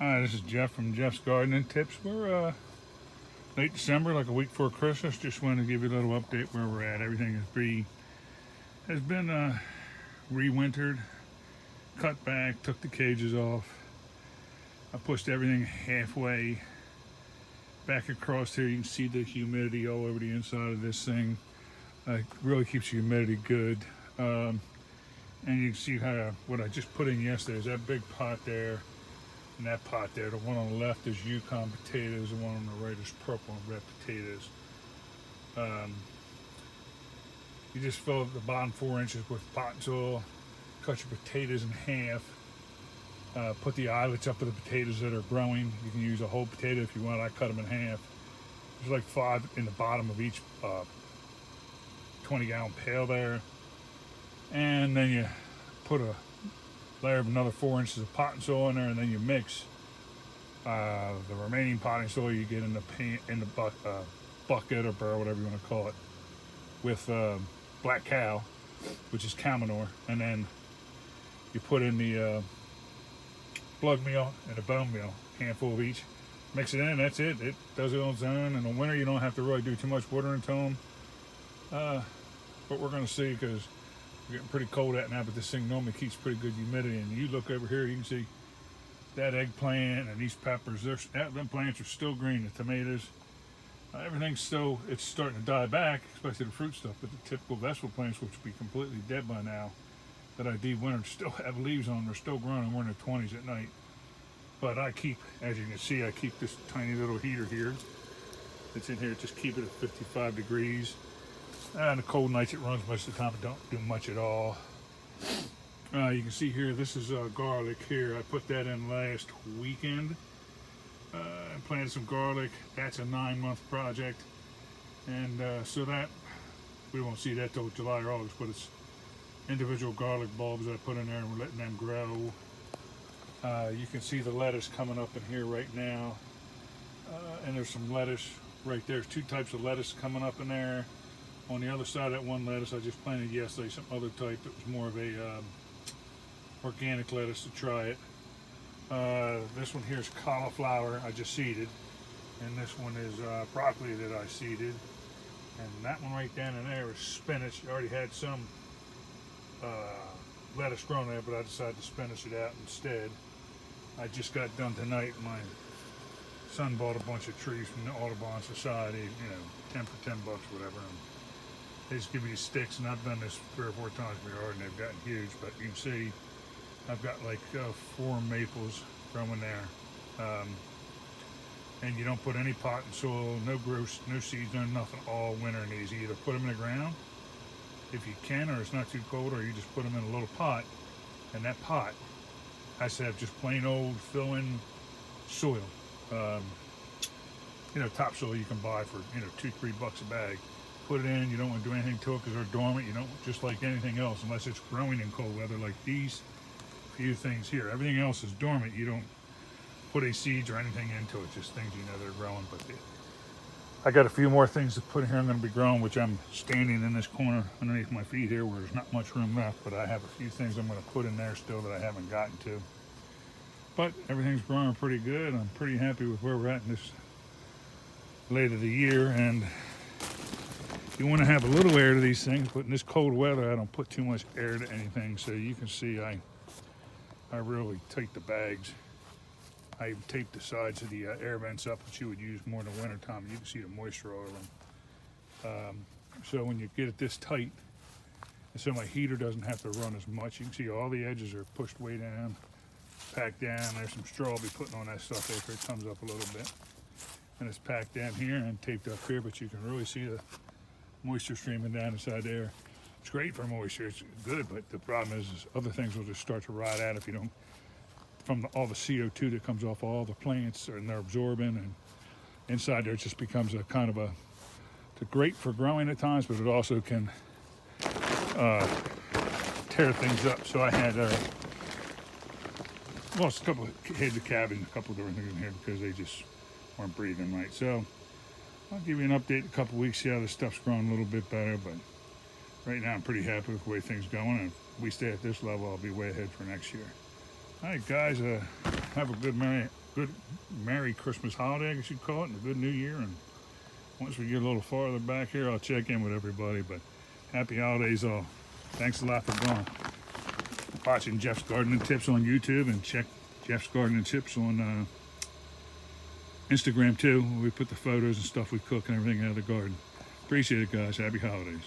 Hi, this is Jeff from Jeff's Gardening Tips. We're late December, like a week before Christmas. Just wanted to give you a little update where we're at. Everything has been re-wintered, cut back, took the cages off. I pushed everything halfway back across here. You can see the humidity all over the inside of this thing. It really keeps the humidity good. And you can see how what I just put in yesterday is that big pot there. In that pot there, the one on the left is Yukon potatoes, the one on the right is purple and red potatoes. You just fill up the bottom 4 inches with potting soil, cut your potatoes in half, put the eyelets up of the potatoes that are growing. You can use a whole potato if you want. I cut them in half. There's like 5 in the bottom of each 20-gallon pail there. And then you put a layer of another 4 inches of potting soil in there, and then you mix the remaining potting soil you get in the bucket or barrel, whatever you want to call it, with black cow, which is cow manure, and then you put in the blood meal and the bone meal, handful of each. Mix it in. That's it. It does it on its own. In the winter, you don't have to really do too much watering to them. But we're going to see, because we're getting pretty cold out now, but this thing normally keeps pretty good humidity. And you look over here, you can see that eggplant and these peppers. Them plants are still green. The tomatoes, everything's still, it's starting to die back, especially the fruit stuff. But the typical vegetable plants, which would be completely dead by now, that I de-wintered, still have leaves on them. They're still growing, and we're in the 20s at night. But I keep, as you can see, I keep this tiny little heater here. It's in here, just keep it at 55 degrees. And the cold nights it runs most of the time. It don't do much at all. You can see here, this is garlic here. I put that in last weekend. And planted some garlic. That's a 9-month project. And so that, we won't see that till July or August, but it's individual garlic bulbs that I put in there, and we're letting them grow. You can see the lettuce coming up in here right now. And there's some lettuce right there. There's 2 types of lettuce coming up in there. On the other side of that one lettuce I just planted yesterday, some other type that was more of a organic lettuce, to try it. This one here is cauliflower I just seeded, and this one is broccoli that I seeded, and that one right down in there is spinach. I already had some lettuce grown there, but I decided to spinach it out instead. I just got done tonight. My son bought a bunch of trees from the Audubon Society, 10 for $10, whatever. And they just give me these sticks, and I've done this 3 or 4 times in my yard, and they've gotten huge. But you can see I've got like 4 maples growing there. And you don't put any pot and soil, no seeds, no nothing all winter in these. You either put them in the ground if you can, or it's not too cold, or you just put them in a little pot, and that pot has to have just plain old fill-in soil. Topsoil you can buy for $2-3 a bag. Put it in. You don't want to do anything to it because they're dormant. You don't, just like anything else, unless it's growing in cold weather like these few things here. Everything else is dormant. You don't put any seeds or anything into it, just things they're growing. But I got a few more things to put in here. I'm going to be growing, which I'm standing in this corner underneath my feet here where there's not much room left, but I have a few things I'm going to put in there still that I haven't gotten to. But everything's growing pretty good. I'm pretty happy with where we're at in this late of the year. And you want to have a little air to these things, but in this cold weather I don't put too much air to anything. So you can see I really tape the bags. I tape the sides of the air vents up, which you would use more in the winter time. You can see the moisture all over them. So when you get it this tight, and so my heater doesn't have to run as much, you can see all the edges are pushed way down, packed down. There's some straw I'll be putting on that stuff after it comes up a little bit. And it's packed down here and taped up here, but you can really see the moisture streaming down inside there. It's great for moisture, it's good, but the problem is other things will just start to rot out if you don't, from all the CO2 that comes off all the plants, and they're absorbing, and inside there it just becomes a kind of it's great for growing at times, but it also can tear things up. So I had lost a couple of heads of cabbage, a couple of different things in here because they just weren't breathing right. So I'll give you an update in a couple of weeks, see how this stuff's growing a little bit better. But right now I'm pretty happy with the way things are going, and if we stay at this level, I'll be way ahead for next year. All right, guys, have a good Merry good Merry Christmas holiday, I guess you'd call it, and a good New Year. And once we get a little farther back here, I'll check in with everybody. But happy holidays all. Thanks a lot for watching Jeff's Gardening Tips on YouTube, and check Jeff's Gardening Tips on Instagram too, where we put the photos and stuff we cook and everything out of the garden. Appreciate it, guys. Happy holidays.